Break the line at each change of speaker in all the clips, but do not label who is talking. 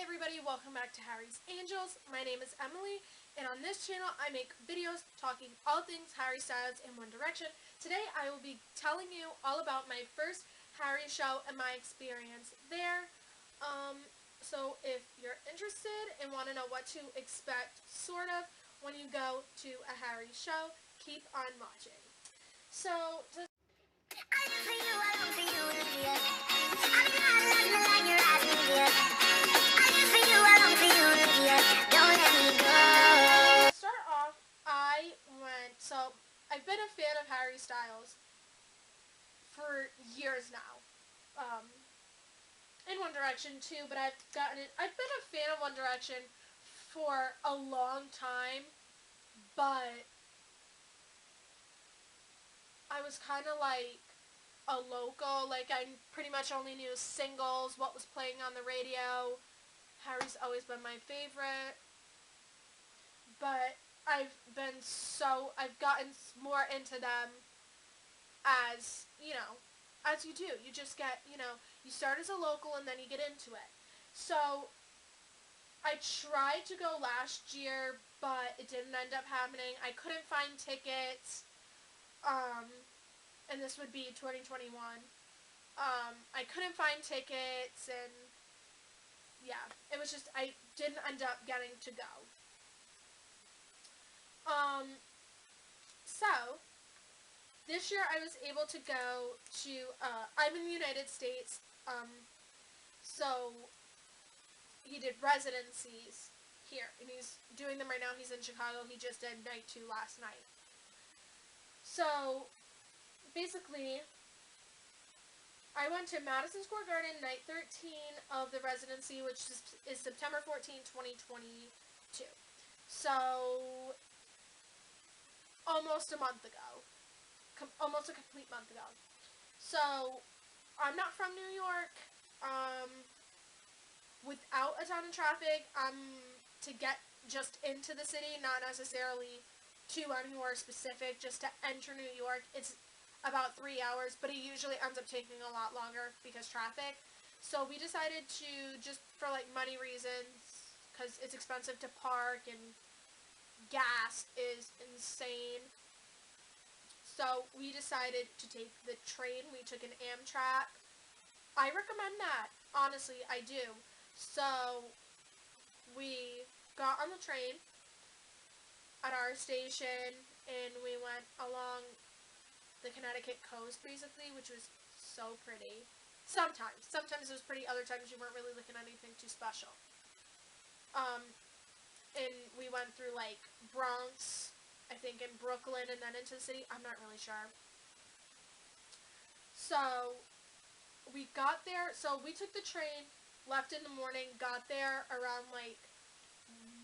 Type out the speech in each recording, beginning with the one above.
everybody, welcome back to Harry's Angels. My name is Emily, and on this channel I make videos talking all things Harry Styles in One Direction. Today I will be telling you all about my first Harry show and my experience there. So if you're interested and want to know what to expect, sort of, when you go to a Harry show, keep on watching. So, start off, I've been a fan of Harry Styles for years now. In One Direction too, but I've been a fan of One Direction for a long time, but I was kind of like a local, like I pretty much only knew singles, what was playing on the radio. Harry's always been my favorite, but I've gotten more into them as, as you do. You just get, you start as a local and then you get into it. So I tried to go last year, but it didn't end up happening. I couldn't find tickets, and this would be 2021. I couldn't find tickets, and yeah, it was just, I didn't end up getting to go. So, this year I was able to go to, I'm in the United States, so he did residencies here, and he's doing them right now. He's in Chicago. He just did night 2 last night. So, basically, I went to Madison Square Garden night 13 of the residency, which is September 14, 2022. So, almost a month ago. Almost a complete month ago. So, I'm not from New York. Without a ton of traffic, to get just into the city, not necessarily to anywhere specific, just to enter New York, it's about 3 hours, but it usually ends up taking a lot longer because traffic. So we decided to, just for like money reasons, because it's expensive to park and gas is insane. So we decided to take the train. We took an Amtrak. I recommend that. Honestly, I do. So we got on the train at our station and we went along the Connecticut coast, basically, which was so pretty. Sometimes it was pretty, other times you weren't really looking at anything too special. And we went through, like, Bronx, I think, in Brooklyn, and then into the city. I'm not really sure. So, we got there, so we took the train, left in the morning, got there around, like,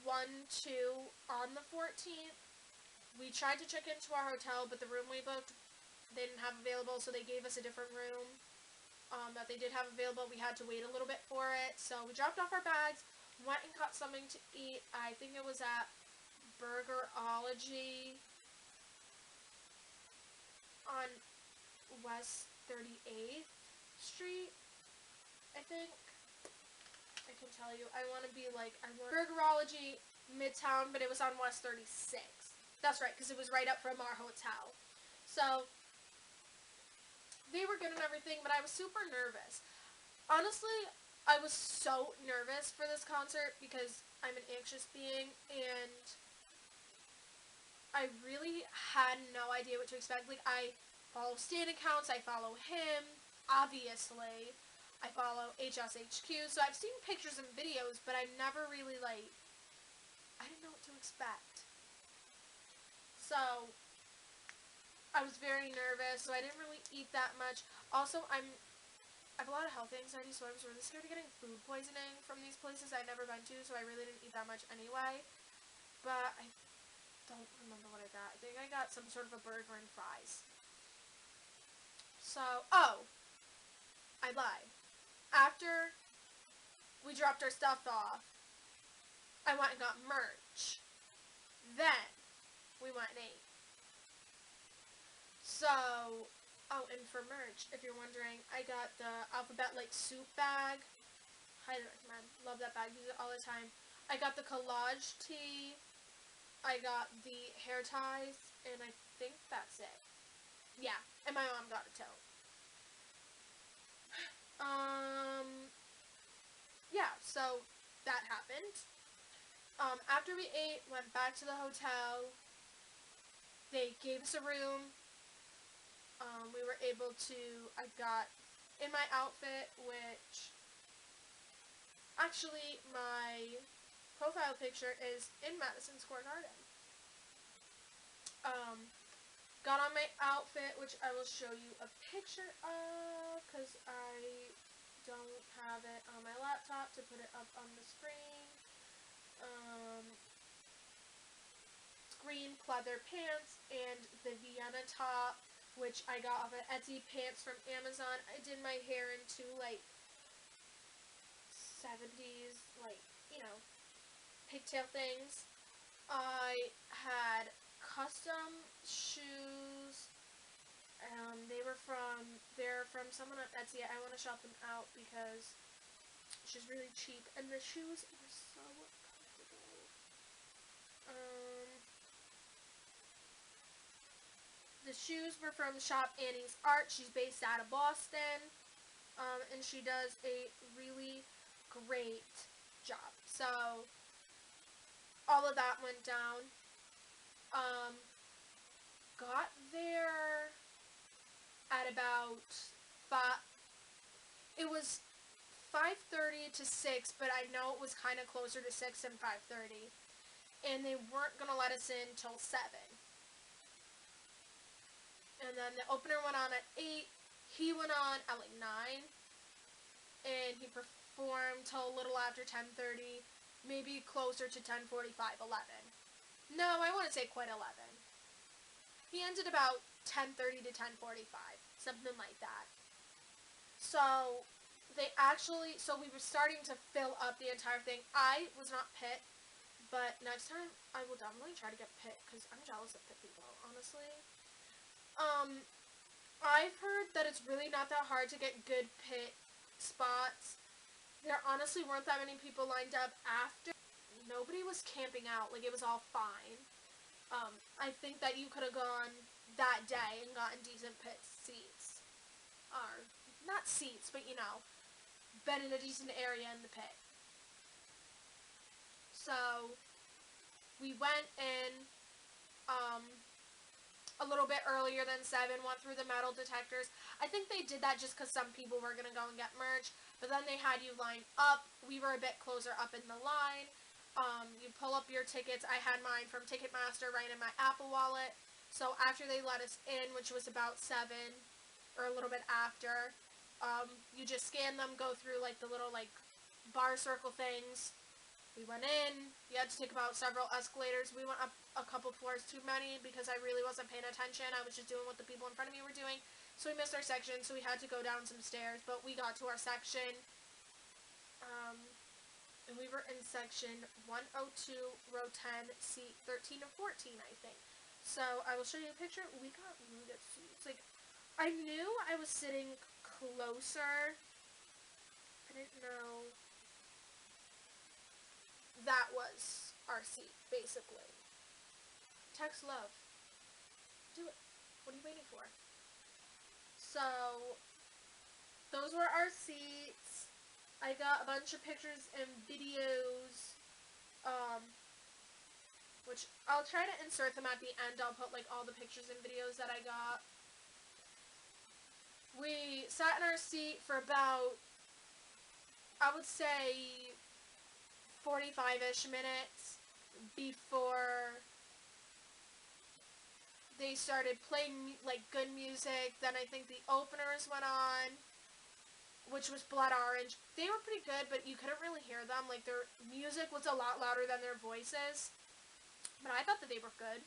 1, 2 on the 14th. We tried to check into our hotel, but the room we booked, they didn't have available, so they gave us a different room that they did have available. We had to wait a little bit for it, so we dropped off our bags, went and got something to eat. I think it was at Burgerology on West 38th Street, I think. I can tell you. I want to be like, Burgerology Midtown, but it was on West 36th. That's right, because it was right up from our hotel. So, they were good and everything, but I was super nervous. Honestly, I was so nervous for this concert because I'm an anxious being, and I really had no idea what to expect. Like, I follow stan accounts, I follow him, obviously. I follow HSHQ, so I've seen pictures and videos, but I never really, I didn't know what to expect. So, I was very nervous, so I didn't really eat that much. Also, I have a lot of health anxiety, so I was really scared of getting food poisoning from these places I'd never been to, so I really didn't eat that much anyway. But I don't remember what I got. I think I got some sort of a burger and fries. So, I lied. After we dropped our stuff off, I went and got merch. Then, we went and ate. So, and for merch, if you're wondering, I got the Alphabet, soup bag. Highly recommend. Love that bag. Use it all the time. I got the collage tee. I got the hair ties, and I think that's it. Yeah, and my mom got a tote. Yeah, so that happened. After we ate, went back to the hotel. They gave us a room. We were able to, I got in my outfit, which, actually, my profile picture is in Madison Square Garden. Got on my outfit, which I will show you a picture of, because I don't have it on my laptop to put it up on the screen. Green pleather pants and the Vienna top, which I got off of Etsy, pants from Amazon. I did my hair into, like, 70s, like, pigtail things. I had custom shoes. They're from someone on Etsy. I want to shop them out because she's really cheap, and the shoes were so comfortable. The shoes were from Shop Annie's Art. She's based out of Boston, and she does a really great job. So all of that went down. Got there at about 5. It was 5:30 to 6, but I know it was kind of closer to 6 than 5:30. And they weren't going to let us in till 7. And then the opener went on at 8. He went on at like 9. And he performed till a little after 10:30, maybe closer to 10:45, 11. No, I want to say quite 11. He ended about 10:30 to 10:45, something like that. So we were starting to fill up the entire thing. I was not pit, but next time I will definitely try to get pit, because I'm jealous of pit people, honestly. I've heard that it's really not that hard to get good pit spots. There honestly weren't that many people lined up after. Nobody was camping out. Like, it was all fine. I think that you could have gone that day and gotten decent pit seats. Or, not seats, but been in a decent area in the pit. So, we went in, a little bit earlier than 7, went through the metal detectors. I think they did that just because some people were going to go and get merch, but then they had you line up. We were a bit closer up in the line. You pull up your tickets. I had mine from Ticketmaster right in my Apple Wallet. So after they let us in, which was about 7, or a little bit after, you just scan them, go through like the little like bar circle things. We went in. You had to take about several escalators. We went up a couple floors too many because I really wasn't paying attention. I was just doing what the people in front of me were doing. So we missed our section, so we had to go down some stairs. But we got to our section. And we were in section 102, row 10, seat 13 or 14, I think. So I will show you a picture. We got really good seats. Like, I knew I was sitting closer. I didn't know that was our seat, basically. Text love. Do it. What are you waiting for? So, those were our seats. I got a bunch of pictures and videos, which I'll try to insert them at the end. I'll put, like, all the pictures and videos that I got. We sat in our seat for about, I would say, 45-ish minutes before they started playing, like, good music. Then I think the openers went on, which was Blood Orange. They were pretty good, but you couldn't really hear them. Like, their music was a lot louder than their voices. But I thought that they were good.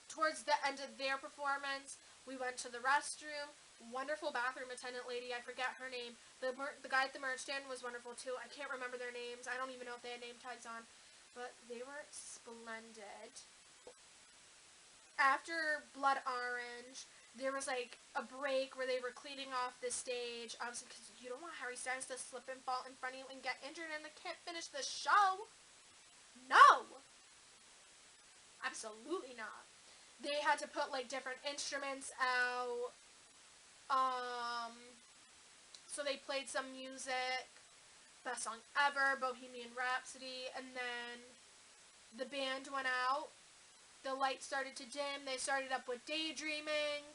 Towards the end of their performance, we went to the restroom. Wonderful bathroom attendant lady. I forget her name. The guy at the merch stand was wonderful, too. I can't remember their names. I don't even know if they had name tags on. But they were splendid. After Blood Orange, there was like a break where they were cleaning off the stage. I was like, 'cause you don't want Harry Styles to slip and fall in front of you and get injured and they can't finish the show. No! Absolutely not. They had to put like different instruments out. Um, so they played some music. Best song ever, Bohemian Rhapsody, and then the band went out. The lights started to dim. They started up with Daydreaming.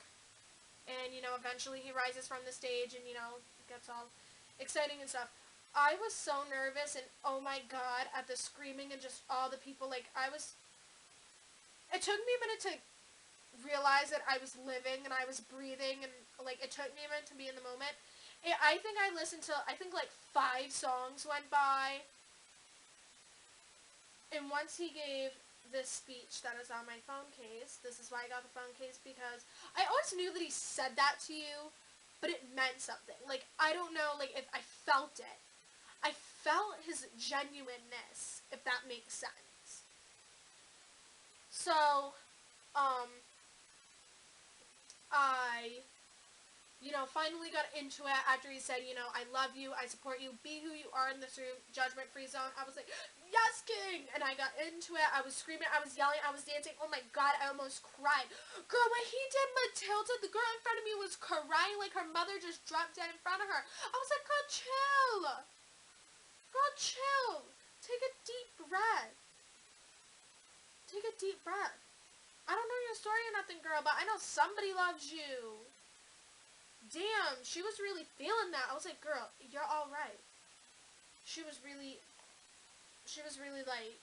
And, eventually he rises from the stage and, gets all exciting and stuff. I was so nervous and, oh my god, at the screaming and just all the people, like, it took me a minute to realize that I was living and I was breathing and, like, it took me a minute to be in the moment. I think I listened to, like, 5 songs went by. And once he gave this speech that is on my phone case, this is why I got the phone case, because I always knew that he said that to you, but it meant something. Like, I don't know, like, if I felt it. I felt his genuineness, if that makes sense. So, I finally got into it after he said, I love you, I support you, be who you are in this room, judgment-free zone. I was like, yes, king! And I got into it, I was screaming, I was yelling, I was dancing. Oh my god, I almost cried. Girl, when he did Matilda, the girl in front of me was crying like her mother just dropped dead in front of her. I was like, girl, chill. Girl, chill. Take a deep breath. Take a deep breath. I don't know your story or nothing, girl, but I know somebody loves you. Damn, she was really feeling that. I was like, girl, you're all right. She was really like,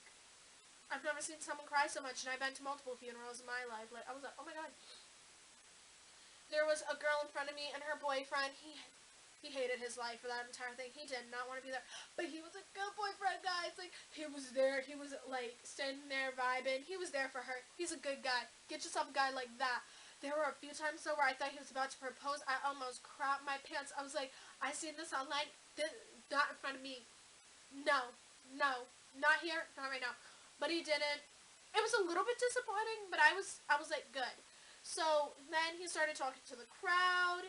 I've never seen someone cry so much, and I've been to multiple funerals in my life. Like, I was like, oh my god. There was a girl in front of me and her boyfriend. He hated his life for that entire thing. He did not want to be there, but he was a good boyfriend, guys. Like, he was there. He was like standing there vibing. He was there for her. He's a good guy. Get yourself a guy like that. There were a few times, though, where I thought he was about to propose. I almost crapped my pants. I was like, I seen this online. Not in front of me. No. Not here. Not right now. But he didn't. It was a little bit disappointing, but I was like, good. So, then he started talking to the crowd.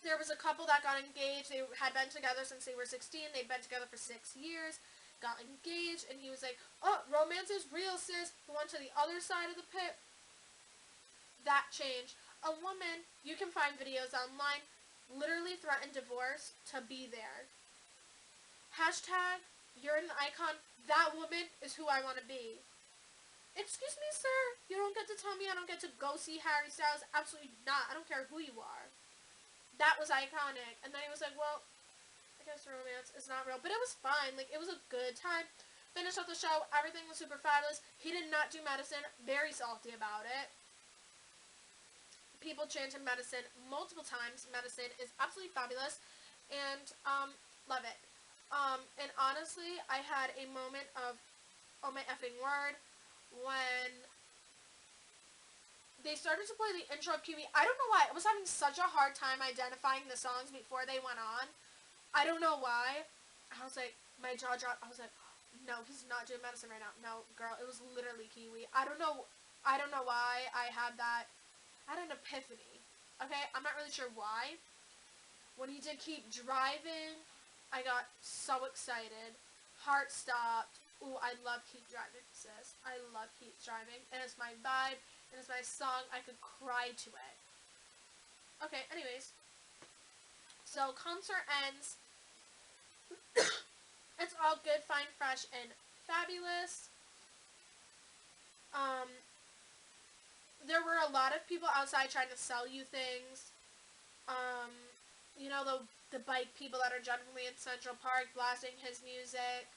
There was a couple that got engaged. They had been together since they were 16. They'd been together for 6 years. Got engaged. And he was like, oh, romance is real, sis. He went to the other side of the pit. That changed. A woman, you can find videos online, literally threatened divorce to be there. Hashtag, you're an icon. That woman is who I want to be. Excuse me, sir. You don't get to tell me I don't get to go see Harry Styles. Absolutely not. I don't care who you are. That was iconic. And then he was like, well, I guess romance is not real. But it was fine. Like, it was a good time. Finished up the show. Everything was super fabulous. He did not do medicine. Very salty about it. People chanted medicine multiple times. Medicine is absolutely fabulous, and love it. And honestly, I had a moment of, oh my effing word, when they started to play the intro of Kiwi. I don't know why. I was having such a hard time identifying the songs before they went on. I don't know why. I was like, my jaw dropped. I was like, no, he's not doing medicine right now. No, girl, it was literally Kiwi. I don't know why I had that. I had an epiphany. Okay? I'm not really sure why. When he did Keep Driving, I got so excited. Heart stopped. Ooh, I love Keep Driving, sis. I love Keep Driving. And it's my vibe. And it's my song. I could cry to it. Okay, anyways. So, concert ends. It's all good, fine, fresh, and fabulous. There were a lot of people outside trying to sell you things. The bike people that are generally in Central Park blasting his music,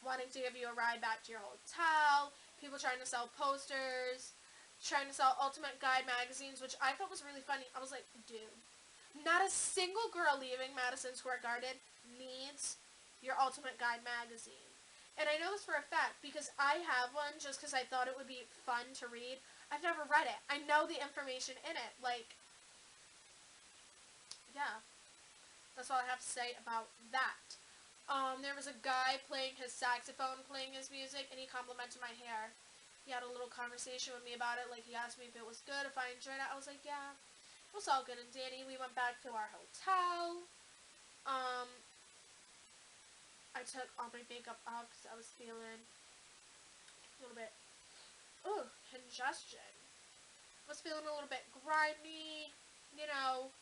wanting to give you a ride back to your hotel, people trying to sell posters, trying to sell Ultimate Guide magazines, which I thought was really funny. I was like, dude, not a single girl leaving Madison Square Garden needs your Ultimate Guide magazine. And I know this for a fact because I have one just because I thought it would be fun to read. I've never read it. I know the information in it. Like, yeah. That's all I have to say about that. There was a guy playing his saxophone, playing his music, and he complimented my hair. He had a little conversation with me about it. Like, he asked me if it was good, if I enjoyed it. I was like, yeah, it was all good and dandy. We went back to our hotel. I took all my makeup off because I was feeling a little bit, congestion. I was feeling a little bit grimy, you know.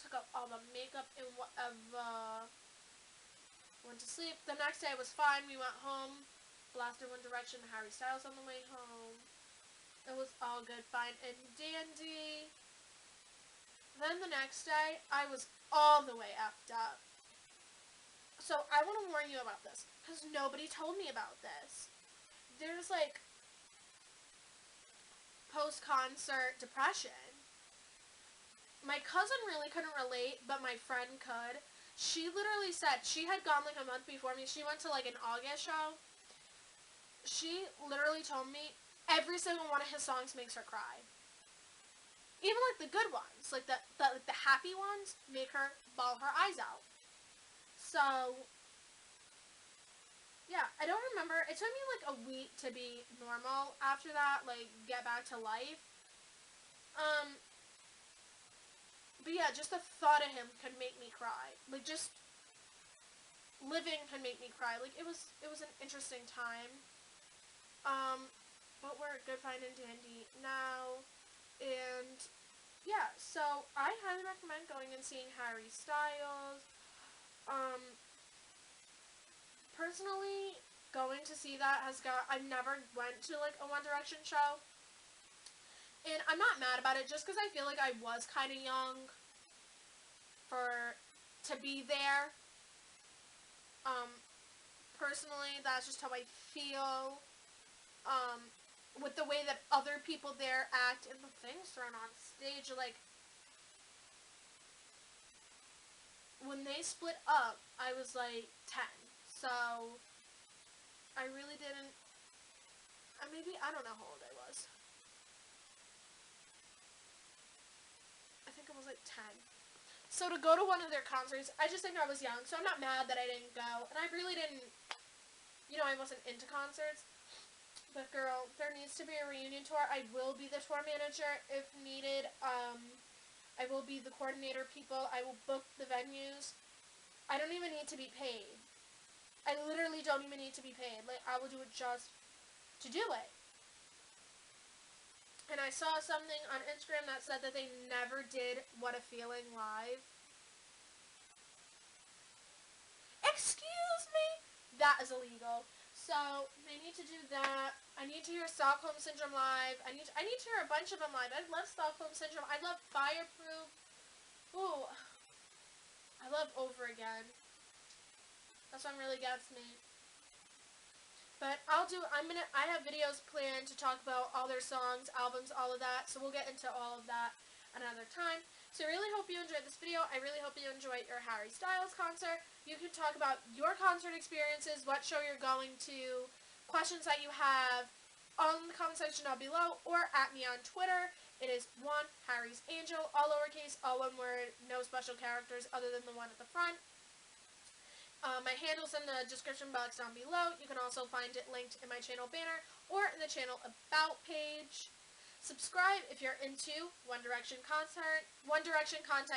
Took out all the makeup and whatever. Went to sleep. The next day was fine. We went home. Blasted One Direction, Harry Styles on the way home. It was all good, fine, and dandy. Then the next day, I was all the way effed up. So I want to warn you about this, because nobody told me about this. There's, like, post-concert depression. My cousin really couldn't relate, but my friend could. She literally said, she had gone, like, a month before me. She went to, like, an August show. She literally told me every single one of his songs makes her cry. Even, like, the good ones, like, the happy ones, make her bawl her eyes out. So, yeah, I don't remember. It took me, like, a week to be normal after that, like, get back to life. But yeah, just the thought of him could make me cry. Like, just living could make me cry. Like, it was an interesting time. But we're good, fine, and dandy now. And, yeah, so I highly recommend going and seeing Harry Styles. Personally, going to see that I never went to, like, a One Direction show. And I'm not mad about it, just because I feel like I was kind of young to be there. Personally, that's just how I feel. With the way that other people there act and the things thrown on stage, like, when they split up, I was, like, 10. So, I really didn't, I don't know how old I was. I think I was, like, 10. So to go to one of their concerts, I just think I was young, so I'm not mad that I didn't go. And I really didn't, I wasn't into concerts. But girl, there needs to be a reunion tour. I will be the tour manager if needed. I will be the coordinator people. I will book the venues. I don't even need to be paid. I literally don't even need to be paid. Like, I will do it just to do it. And I saw something on Instagram that said that they never did What a Feeling live. Excuse me? That is illegal. So, they need to do that. I need to hear Stockholm Syndrome live. I need to hear a bunch of them live. I love Stockholm Syndrome. I love Fireproof. Ooh. I love Over Again. That's one really gets me. But I have videos planned to talk about all their songs, albums, all of that. So we'll get into all of that another time. So I really hope you enjoyed this video. I really hope you enjoyed your Harry Styles concert. You can talk about your concert experiences, what show you're going to, questions that you have on the comment section down below, or at me on Twitter. It is Harry's Angel, all lowercase, all one word, no special characters other than the one at the front. My handle's in the description box down below. You can also find it linked in my channel banner or in the channel About page. Subscribe if you're into One Direction content,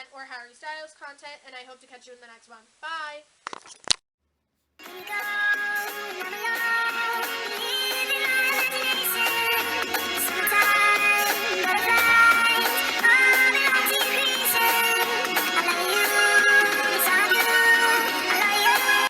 or Harry Styles content, and I hope to catch you in the next one. Bye!